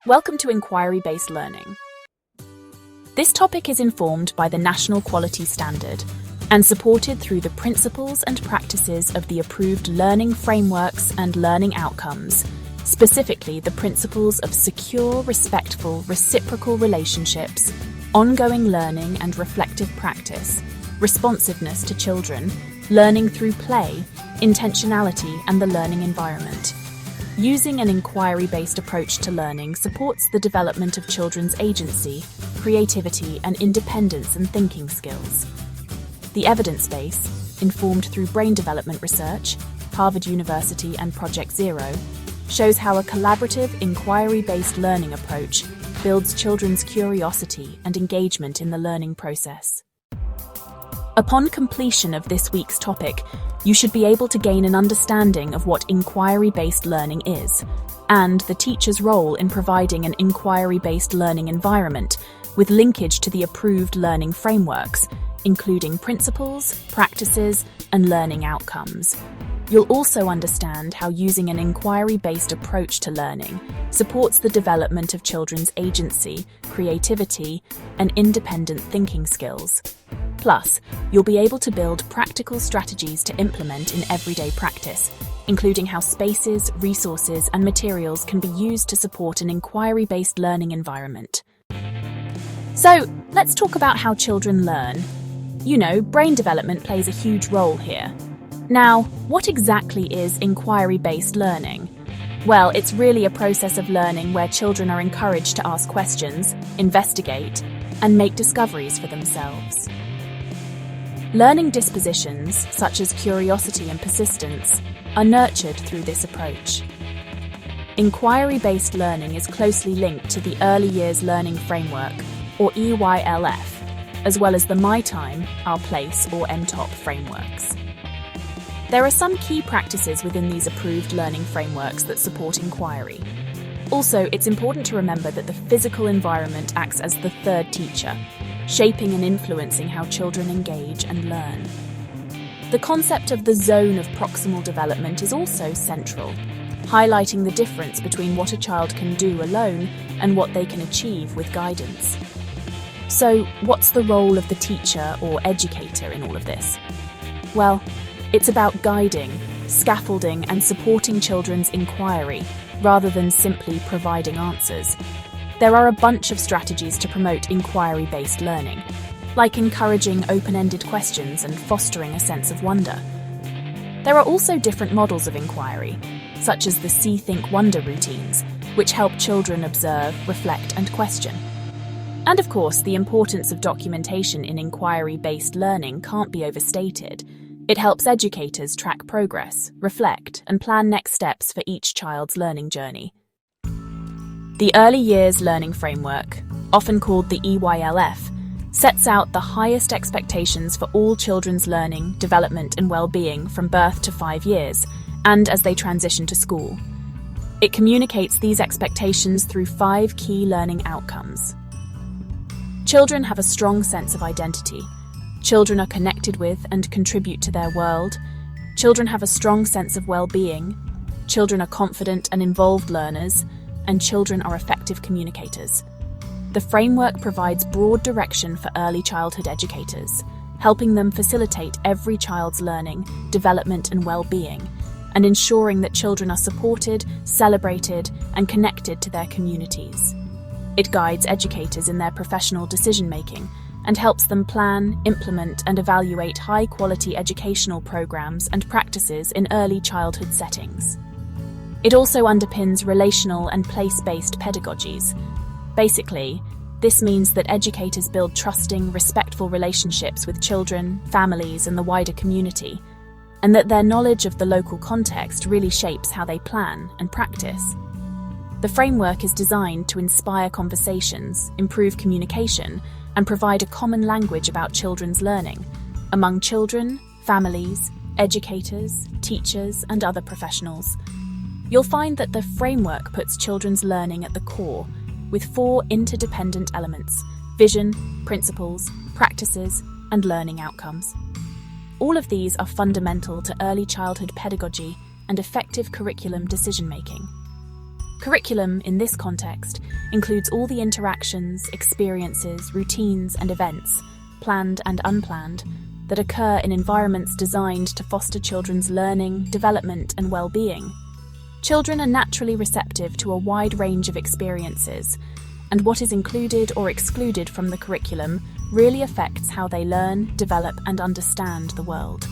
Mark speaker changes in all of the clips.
Speaker 1: Welcome to Inquiry-Based Learning. This topic is informed by the National Quality Standard and supported through the principles and practices of the approved learning frameworks and learning outcomes, specifically the principles of secure, respectful, reciprocal relationships, ongoing learning and reflective practice, responsiveness to children, learning through play, intentionality, and the learning environment. Using an inquiry-based approach to learning supports the development of children's agency, creativity, and independence and thinking skills. The evidence base, informed through brain development research, Harvard University and Project Zero, shows how a collaborative, inquiry-based learning approach builds children's curiosity and engagement in the learning process. Upon completion of this week's topic, you should be able to gain an understanding of what inquiry-based learning is, and the teacher's role in providing an inquiry-based learning environment with linkage to the approved learning frameworks, including principles, practices, and learning outcomes. You'll also understand how using an inquiry-based approach to learning supports the development of children's agency, creativity, and independent thinking skills. Plus, you'll be able to build practical strategies to implement in everyday practice, including how spaces, resources, and materials can be used to support an inquiry-based learning environment. So, let's talk about how children learn. Brain development plays a huge role here. Now, what exactly is inquiry-based learning? Well, it's really a process of learning where children are encouraged to ask questions, investigate, and make discoveries for themselves. Learning dispositions, such as curiosity and persistence, are nurtured through this approach. Inquiry-based learning is closely linked to the Early Years Learning Framework, or EYLF, as well as the My Time, Our Place, or MTOP frameworks. There are some key practices within these approved learning frameworks that support inquiry. Also, it's important to remember that the physical environment acts as the third teacher, shaping and influencing how children engage and learn. The concept of the zone of proximal development is also central, highlighting the difference between what a child can do alone and what they can achieve with guidance. So, what's the role of the teacher or educator in all of this? Well, it's about guiding, scaffolding, and supporting children's inquiry, rather than simply providing answers. There are a bunch of strategies to promote inquiry-based learning, like encouraging open-ended questions and fostering a sense of wonder. There are also different models of inquiry, such as the See, Think, Wonder routines, which help children observe, reflect, and question. And of course, the importance of documentation in inquiry-based learning can't be overstated. It helps educators track progress, reflect, and plan next steps for each child's learning journey. The Early Years Learning Framework, often called the EYLF, sets out the highest expectations for all children's learning, development, and well-being from birth to 5 years, and as they transition to school. It communicates these expectations through 5 key learning outcomes. Children have a strong sense of identity. Children are connected with and contribute to their world. Children have a strong sense of well-being. Children are confident and involved learners. And children are effective communicators. The framework provides broad direction for early childhood educators, helping them facilitate every child's learning, development, and well-being, and ensuring that children are supported, celebrated, and connected to their communities. It guides educators in their professional decision-making and helps them plan, implement, and evaluate high-quality educational programs and practices in early childhood settings. It also underpins relational and place-based pedagogies. Basically, this means that educators build trusting, respectful relationships with children, families, and the wider community, and that their knowledge of the local context really shapes how they plan and practice. The framework is designed to inspire conversations, improve communication, and provide a common language about children's learning among children, families, educators, teachers, and other professionals. You'll find that the framework puts children's learning at the core, with 4 interdependent elements: vision, principles, practices, and learning outcomes. All of these are fundamental to early childhood pedagogy and effective curriculum decision-making. Curriculum, in this context, includes all the interactions, experiences, routines, and events, planned and unplanned, that occur in environments designed to foster children's learning, development, and well-being. Children are naturally receptive to a wide range of experiences, and what is included or excluded from the curriculum really affects how they learn, develop, and understand the world.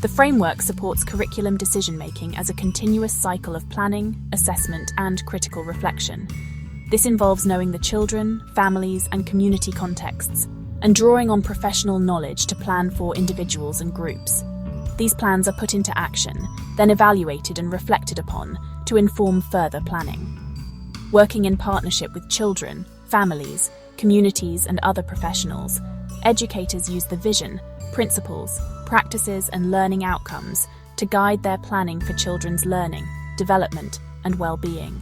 Speaker 1: The framework supports curriculum decision-making as a continuous cycle of planning, assessment, and critical reflection. This involves knowing the children, families, and community contexts, and drawing on professional knowledge to plan for individuals and groups. These plans are put into action, then evaluated and reflected upon to inform further planning. Working in partnership with children, families, communities, and other professionals, educators use the vision, principles, practices, and learning outcomes to guide their planning for children's learning, development, and well-being.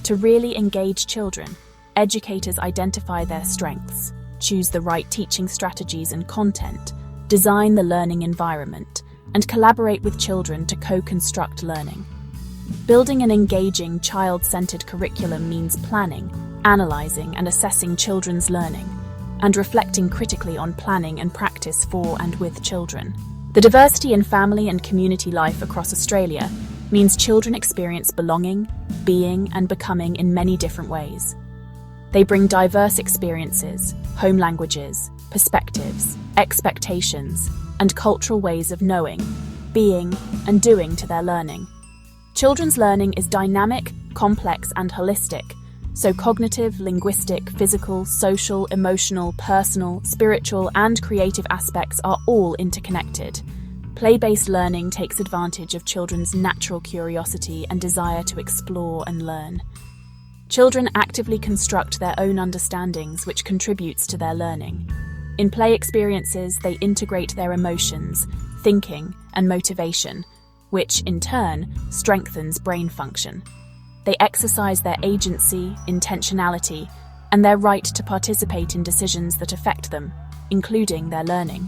Speaker 1: To really engage children, educators identify their strengths, choose the right teaching strategies and content, design the learning environment, and collaborate with children to co-construct learning. Building an engaging, child-centered curriculum means planning, analyzing, and assessing children's learning, and reflecting critically on planning and practice for and with children. The diversity in family and community life across Australia means children experience belonging, being, and becoming in many different ways. They bring diverse experiences, home languages, perspectives, expectations, and cultural ways of knowing, being, and doing to their learning. Children's learning is dynamic, complex, and holistic, so cognitive, linguistic, physical, social, emotional, personal, spiritual, and creative aspects are all interconnected. Play-based learning takes advantage of children's natural curiosity and desire to explore and learn. Children actively construct their own understandings, which contributes to their learning. In play experiences, they integrate their emotions, thinking, and motivation, which, in turn, strengthens brain function. They exercise their agency, intentionality, and their right to participate in decisions that affect them, including their learning.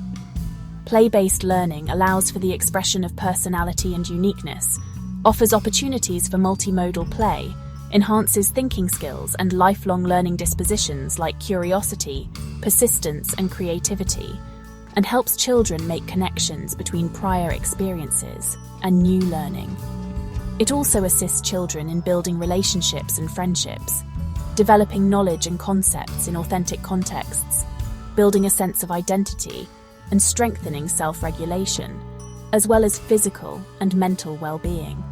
Speaker 1: Play-based learning allows for the expression of personality and uniqueness, offers opportunities for multimodal play, enhances thinking skills and lifelong learning dispositions like curiosity, persistence, and creativity, and helps children make connections between prior experiences and new learning. It also assists children in building relationships and friendships, developing knowledge and concepts in authentic contexts, building a sense of identity, and strengthening self-regulation, as well as physical and mental well-being.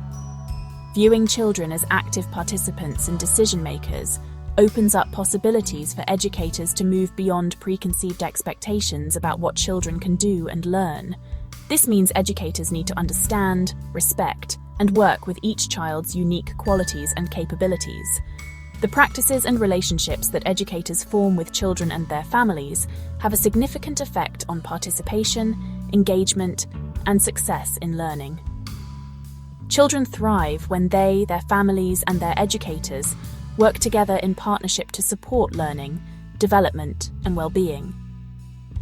Speaker 1: Viewing children as active participants and decision-makers opens up possibilities for educators to move beyond preconceived expectations about what children can do and learn. This means educators need to understand, respect, and work with each child's unique qualities and capabilities. The practices and relationships that educators form with children and their families have a significant effect on participation, engagement, and success in learning. Children thrive when they, their families, and their educators work together in partnership to support learning, development, and well-being.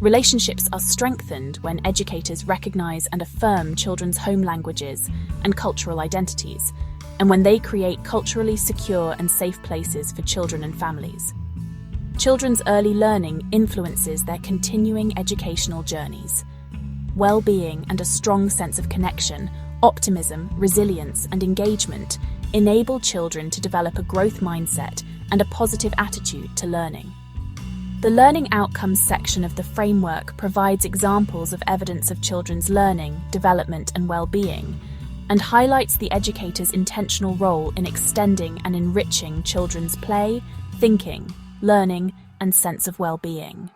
Speaker 1: Relationships are strengthened when educators recognize and affirm children's home languages and cultural identities, and when they create culturally secure and safe places for children and families. Children's early learning influences their continuing educational journeys. Well-being and a strong sense of connection, optimism, resilience, and engagement enable children to develop a growth mindset and a positive attitude to learning. The Learning Outcomes section of the framework provides examples of evidence of children's learning, development, and well-being, and highlights the educator's intentional role in extending and enriching children's play, thinking, learning, and sense of well-being.